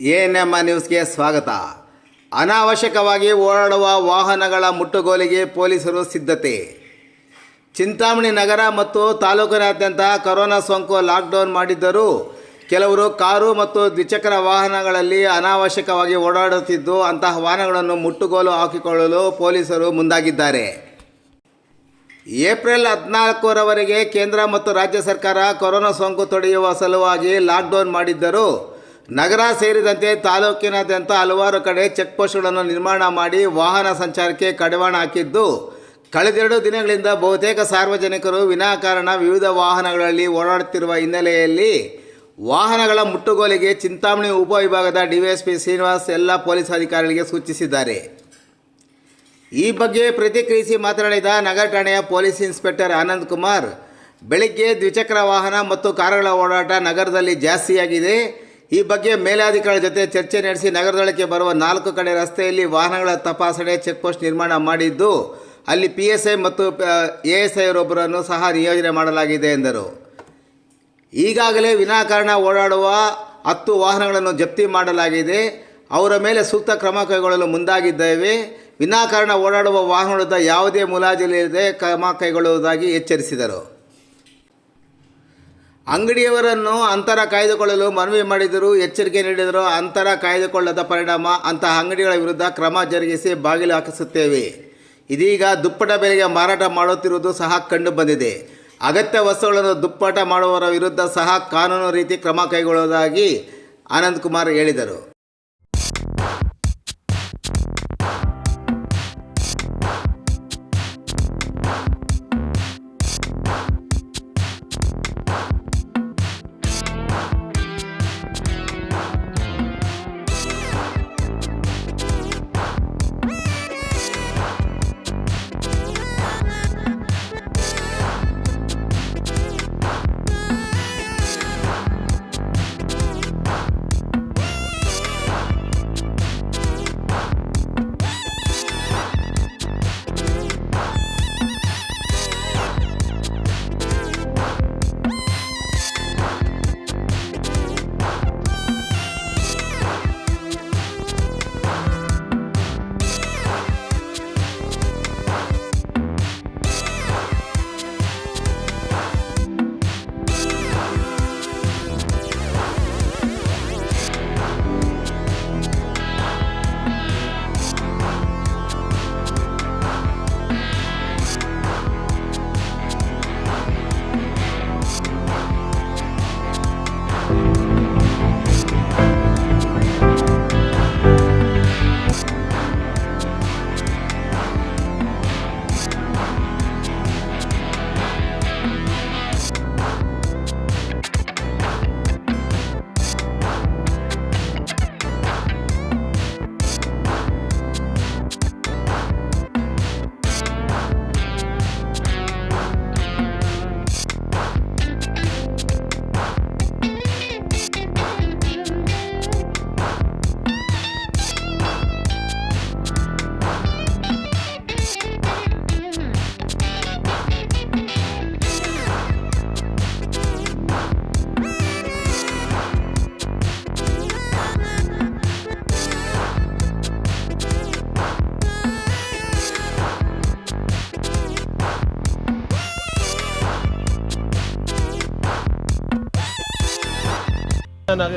ANM ನ್ಯೂಸ್ಗೆ ಸ್ವಾಗತ. ಅನಾವಶ್ಯಕವಾಗಿ ಓಡಾಡುವ ವಾಹನಗಳ ಮುಟ್ಟುಗೋಲಿಗೆ ಪೊಲೀಸರು ಸಿದ್ಧತೆ. ಚಿಂತಾಮಣಿ ನಗರ ಮತ್ತು ತಾಲೂಕಿನಾದ್ಯಂತ ಕೊರೋನಾ ಸೋಂಕು ಲಾಕ್ಡೌನ್ ಮಾಡಿದ್ದರೂ ಕೆಲವರು ಕಾರು ಮತ್ತು ದ್ವಿಚಕ್ರ ವಾಹನಗಳಲ್ಲಿ ಅನಾವಶ್ಯಕವಾಗಿ ಓಡಾಡುತ್ತಿದ್ದು ಅಂತಹ ವಾಹನಗಳನ್ನು ಮುಟ್ಟುಗೋಲು ಹಾಕಿಕೊಳ್ಳಲು ಪೊಲೀಸರು ಮುಂದಾಗಿದ್ದಾರೆ. ಏಪ್ರಿಲ್ 14ರವರೆಗೆ ಕೇಂದ್ರ ಮತ್ತು ರಾಜ್ಯ ಸರ್ಕಾರ ಕೊರೋನಾ ಸೋಂಕು ತಡೆಯುವ ಸಲುವಾಗಿ ಲಾಕ್ಡೌನ್ ಮಾಡಿದ್ದರೂ ನಗರ ಸೇರಿದಂತೆ ತಾಲೂಕಿನಾದ್ಯಂತ ಹಲವಾರು ಕಡೆ ಚೆಕ್ಪೋಸ್ಟ್ಗಳನ್ನು ನಿರ್ಮಾಣ ಮಾಡಿ ವಾಹನ ಸಂಚಾರಕ್ಕೆ ಕಡಿವಾಣ ಹಾಕಿದ್ದು, ಕಳೆದೆರಡು ದಿನಗಳಿಂದ ಬಹುತೇಕ ಸಾರ್ವಜನಿಕರು ವಿನಾಕಾರಣ ವಿವಿಧ ವಾಹನಗಳಲ್ಲಿ ಓಡಾಡುತ್ತಿರುವ ಹಿನ್ನೆಲೆಯಲ್ಲಿ ವಾಹನಗಳ ಮುಟ್ಟುಗೋಲಿಗೆ ಚಿಂತಾಮಣಿ ಉಪವಿಭಾಗದ ಡಿವೈಎಸ್ಪಿ ಶ್ರೀನಿವಾಸ್ ಎಲ್ಲ ಪೊಲೀಸ್ ಅಧಿಕಾರಿಗಳಿಗೆ ಸೂಚಿಸಿದ್ದಾರೆ. ಈ ಬಗ್ಗೆ ಪ್ರತಿಕ್ರಿಯಿಸಿ ಮಾತನಾಡಿದ ನಗರ ಠಾಣೆಯ ಪೊಲೀಸ್ ಇನ್ಸ್ಪೆಕ್ಟರ್ ಆನಂದ್ ಕುಮಾರ್, ಬೆಳಿಗ್ಗೆ ದ್ವಿಚಕ್ರ ವಾಹನ ಮತ್ತು ಕಾರುಗಳ ಓಡಾಟ ನಗರದಲ್ಲಿ ಜಾಸ್ತಿಯಾಗಿದೆ. ಈ ಬಗ್ಗೆ ಮೇಲಾಧಿಕಾರಿಗಳ ಜೊತೆ ಚರ್ಚೆ ನಡೆಸಿ ನಗರದೊಳಕ್ಕೆ ಬರುವ 4 ಕಡೆ ರಸ್ತೆಯಲ್ಲಿ ವಾಹನಗಳ ತಪಾಸಣೆ ಚೆಕ್ಪೋಸ್ಟ್ ನಿರ್ಮಾಣ ಮಾಡಿದ್ದು, ಅಲ್ಲಿ PSI ಮತ್ತು ASI ಅವರೊಬ್ಬರನ್ನು ಸಹ ನಿಯೋಜನೆ ಮಾಡಲಾಗಿದೆ ಎಂದರು. ಈಗಾಗಲೇ ವಿನಾಕಾರಣ ಓಡಾಡುವ 10 ವಾಹನಗಳನ್ನು ಜಪ್ತಿ ಮಾಡಲಾಗಿದೆ. ಅವರ ಮೇಲೆ ಸೂಕ್ತ ಕ್ರಮ ಕೈಗೊಳ್ಳಲು ಮುಂದಾಗಿದ್ದೇವೆ. ವಿನಾಕಾರಣ ಓಡಾಡುವ ವಾಹನದ ಯಾವುದೇ ಮುಲಾಜಿಲ್ಲದೆ ಕ್ರಮ ಕೈಗೊಳ್ಳುವುದಾಗಿ ಎಚ್ಚರಿಸಿದರು. ಅಂಗಡಿಯವರನ್ನು ಅಂತರ ಕಾಯ್ದುಕೊಳ್ಳಲು ಮನವಿ ಮಾಡಿದರೂ ಎಚ್ಚರಿಕೆ ನೀಡಿದರೂ ಅಂತರ ಕಾಯ್ದುಕೊಳ್ಳದ ಪರಿಣಾಮ ಅಂತಹ ಅಂಗಡಿಗಳ ವಿರುದ್ಧ ಕ್ರಮ ಜರುಗಿಸಿ ಬಾಗಿಲು ಹಾಕಿಸುತ್ತೇವೆ. ಇದೀಗ ದುಪ್ಪಟ ಬೆಲೆಗೆ ಮಾರಾಟ ಮಾಡುತ್ತಿರುವುದು ಸಹ ಕಂಡುಬಂದಿದೆ. ಅಗತ್ಯ ವಸ್ತುಗಳನ್ನು ದುಪ್ಪಟ ಮಾಡುವವರ ವಿರುದ್ಧ ಸಹ ಕಾನೂನು ರೀತಿ ಕ್ರಮ ಕೈಗೊಳ್ಳುವುದಾಗಿ ಆನಂದ್ ಕುಮಾರ್ ಹೇಳಿದರು.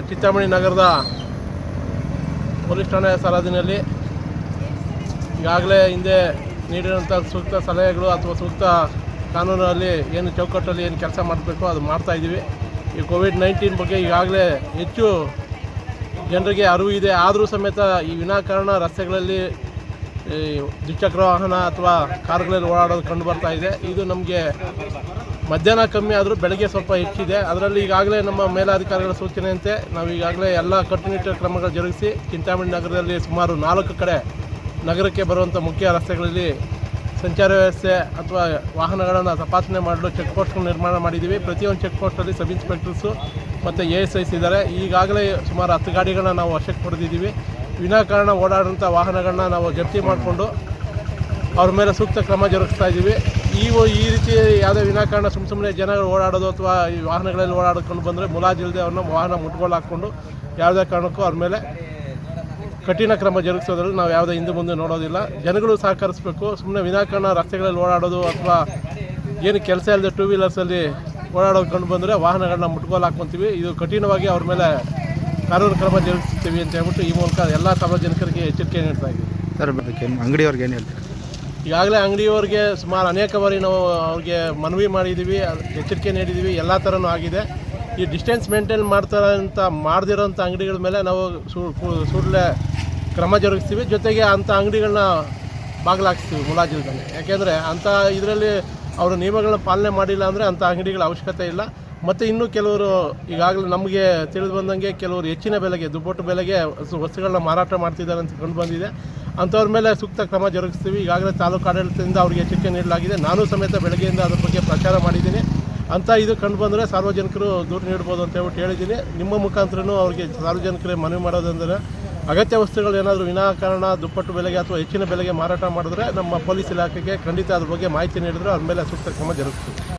ಚಿಂತಾಮಣಿ ನಗರದ ಪೊಲೀಸ್ ಠಾಣೆಯ ಸರಹದ್ದಿನಲ್ಲಿ ಈಗಾಗಲೇ ಹಿಂದೆ ನೀಡಿರುವಂಥ ಸೂಕ್ತ ಸಲಹೆಗಳು ಅಥವಾ ಸೂಕ್ತ ಕಾನೂನಲ್ಲಿ ಏನು ಚೌಕಟ್ಟಲ್ಲಿ ಏನು ಕೆಲಸ ಮಾಡಬೇಕು ಅದು ಮಾಡ್ತಾಯಿದ್ದೀವಿ. ಈ ಕೋವಿಡ್-19 ಬಗ್ಗೆ ಈಗಾಗಲೇ ಹೆಚ್ಚು ಜನರಿಗೆ ಅರಿವು ಇದೆ. ಆದರೂ ಸಮೇತ ಈ ವಿನಾಕಾರಣ ರಸ್ತೆಗಳಲ್ಲಿ ದ್ವಿಚಕ್ರ ವಾಹನ ಅಥವಾ ಕಾರುಗಳಲ್ಲಿ ಓಡಾಡೋದು ಕಂಡು ಬರ್ತಾ ಇದೆ. ಇದು ನಮಗೆ ಮಧ್ಯಾಹ್ನ ಕಮ್ಮಿ ಆದರೂ ಬೆಳಗ್ಗೆ ಸ್ವಲ್ಪ ಹೆಚ್ಚಿದೆ. ಅದರಲ್ಲಿ ಈಗಾಗಲೇ ನಮ್ಮ ಮೇಲಾಧಿಕಾರಿಗಳ ಸೂಚನೆಯಂತೆ ನಾವು ಈಗಾಗಲೇ ಎಲ್ಲ ಕಟ್ಟುನಿಟ್ಟಿನ ಕ್ರಮಗಳು ಜರುಗಿಸಿ ಚಿಂತಾಮಣಿ ನಗರದಲ್ಲಿ ಸುಮಾರು 4 ಕಡೆ ನಗರಕ್ಕೆ ಬರುವಂಥ ಮುಖ್ಯ ರಸ್ತೆಗಳಲ್ಲಿ ಸಂಚಾರ ವ್ಯವಸ್ಥೆ ಅಥವಾ ವಾಹನಗಳನ್ನು ತಪಾಸಣೆ ಮಾಡಲು ಚೆಕ್ ಪೋಸ್ಟ್ಗಳು ನಿರ್ಮಾಣ ಮಾಡಿದ್ದೀವಿ. ಪ್ರತಿಯೊಂದು ಚೆಕ್ ಪೋಸ್ಟಲ್ಲಿ ಸಬ್ ಇನ್ಸ್ಪೆಕ್ಟರ್ಸು ಮತ್ತು ASIs ಇದ್ದಾರೆ. ಈಗಾಗಲೇ ಸುಮಾರು 10 ಗಾಡಿಗಳನ್ನ ನಾವು ವಶಕ್ಕೆ ಪಡೆದಿದ್ದೀವಿ. ವಿನಾಕಾರಣ ಓಡಾಡುವಂಥ ವಾಹನಗಳನ್ನ ನಾವು ಜಪ್ತಿ ಮಾಡಿಕೊಂಡು ಅವ್ರ ಮೇಲೆ ಸೂಕ್ತ ಕ್ರಮ ಜರುಗಿಸ್ತಾ ಇದ್ದೀವಿ. ಈ ಈ ರೀತಿ ಯಾವುದೇ ವಿನಾಕಾರಣ ಸುಮ್ಮನೆ ಜನಗಳು ಓಡಾಡೋದು ಅಥವಾ ಈ ವಾಹನಗಳಲ್ಲಿ ಓಡಾಡ್ಕೊಂಡು ಬಂದರೆ ಮುಲಾಜಿಲ್ಲದೆ ಅವ್ರನ್ನ ವಾಹನ ಮುಟ್ಗೋಲು ಹಾಕ್ಕೊಂಡು ಯಾವುದೇ ಕಾರಣಕ್ಕೂ ಅವ್ರ ಮೇಲೆ ಕಠಿಣ ಕ್ರಮ ಜರುಗಿಸೋದ್ರಲ್ಲಿ ನಾವು ಯಾವುದೇ ಹಿಂದೆ ಮುಂದೆ ನೋಡೋದಿಲ್ಲ. ಜನಗಳು ಸಹಕರಿಸಬೇಕು. ಸುಮ್ಮನೆ ವಿನಾಕಾರಣ ರಸ್ತೆಗಳಲ್ಲಿ ಓಡಾಡೋದು ಅಥವಾ ಏನು ಕೆಲಸ ಇಲ್ಲದೆ ಟೂ ವೀಲರ್ಸಲ್ಲಿ ಓಡಾಡೋದು ಕಂಡು ಬಂದರೆ ವಾಹನಗಳನ್ನ ಮುಟ್ಗೋಲು ಹಾಕ್ಕೊತೀವಿ. ಇದು ಕಠಿಣವಾಗಿ ಅವ್ರ ಮೇಲೆ ಕಾನೂನು ಕ್ರಮ ಜರುಗಿಸ್ತೀವಿ ಅಂತ ಹೇಳ್ಬಿಟ್ಟು ಈ ಮೂಲಕ ಎಲ್ಲ ಸಾರ್ವಜನಿಕರಿಗೆ ಎಚ್ಚರಿಕೆ ನೀಡ್ತಾ ಇದ್ದೀವಿ. ಸರ್ ಅದಕ್ಕೆ ಅಂಗಡಿಯವ್ರಿಗೆ ಏನು ಹೇಳ್ತೀರಾ? ಈಗಾಗಲೇ ಅಂಗಡಿಯವರಿಗೆ ಸುಮಾರು ಅನೇಕ ಬಾರಿ ನಾವು ಅವ್ರಿಗೆ ಮನವಿ ಮಾಡಿದ್ದೀವಿ, ಎಚ್ಚರಿಕೆ ನೀಡಿದ್ದೀವಿ, ಎಲ್ಲ ಥರನೂ ಆಗಿದೆ. ಈ ಡಿಸ್ಟೆನ್ಸ್ ಮೇಂಟೈನ್ ಮಾಡ್ತಾರೆ ಅಂತ ಮಾಡದಿರೋಂಥ ಅಂಗಡಿಗಳ ಮೇಲೆ ನಾವು ಸುಳ್ಳೆ ಕ್ರಮ ಜರುಗಿಸ್ತೀವಿ. ಜೊತೆಗೆ ಅಂಥ ಅಂಗಡಿಗಳನ್ನ ಬಾಗಿಲಾಕ್ಸ್ತೀವಿ ಮುಲಾಜಿಲ್ದಾನೆ. ಯಾಕೆಂದರೆ ಅಂಥ ಇದರಲ್ಲಿ ಅವರು ನಿಯಮಗಳನ್ನ ಪಾಲನೆ ಮಾಡಿಲ್ಲ ಅಂದರೆ ಅಂಥ ಅಂಗಡಿಗಳ ಅವಶ್ಯಕತೆ ಇಲ್ಲ. ಮತ್ತು ಇನ್ನೂ ಕೆಲವರು ಈಗಾಗಲೇ ನಮಗೆ ತಿಳಿದು ಬಂದಂಗೆ ಕೆಲವರು ಹೆಚ್ಚಿನ ಬೆಲೆಗೆ ದುಪ್ಪಟ್ಟು ಬೆಲೆಗೆ ವಸ್ತುಗಳನ್ನ ಮಾರಾಟ ಮಾಡ್ತಿದ್ದಾರೆ ಅಂತ ಕಂಡು ಬಂದಿದೆ. ಅಂಥವ್ರ ಮೇಲೆ ಸೂಕ್ತ ಕ್ರಮ ಜರುಗಿಸ್ತೀವಿ. ಈಗಾಗಲೇ ತಾಲೂಕು ಆಡಳಿತದಿಂದ ಅವರಿಗೆ ಎಚ್ಚರಿಕೆ ನೀಡಲಾಗಿದೆ. ನಾನು ಸಮೇತ ಬೆಳಗ್ಗೆಯಿಂದ ಅದ್ರ ಬಗ್ಗೆ ಪ್ರಚಾರ ಮಾಡಿದ್ದೀನಿ. ಅಂತ ಇದು ಕಂಡು ಬಂದರೆ ಸಾರ್ವಜನಿಕರು ದೂರು ನೀಡ್ಬೋದು ಅಂತ ಹೇಳ್ಬಿಟ್ಟು ಹೇಳಿದ್ದೀನಿ. ನಿಮ್ಮ ಮುಖಾಂತರನೂ ಅವ್ರಿಗೆ ಸಾರ್ವಜನಿಕರಿಗೆ ಮನವಿ ಮಾಡೋದಂದರೆ ಅಗತ್ಯ ವಸ್ತುಗಳು ಏನಾದರೂ ವಿನಾಕಾರಣ ದುಪ್ಪಟ್ಟು ಬೆಲೆಗೆ ಅಥವಾ ಹೆಚ್ಚಿನ ಬೆಲೆಗೆ ಮಾರಾಟ ಮಾಡಿದ್ರೆ ನಮ್ಮ ಪೊಲೀಸ್ ಇಲಾಖೆಗೆ ಖಂಡಿತ ಅದ್ರ ಬಗ್ಗೆ ಮಾಹಿತಿ ನೀಡಿದ್ರೆ ಅವ್ರ ಮೇಲೆ ಸೂಕ್ತ ಕ್ರಮ ಜರುಗಿಸ್ತೀವಿ.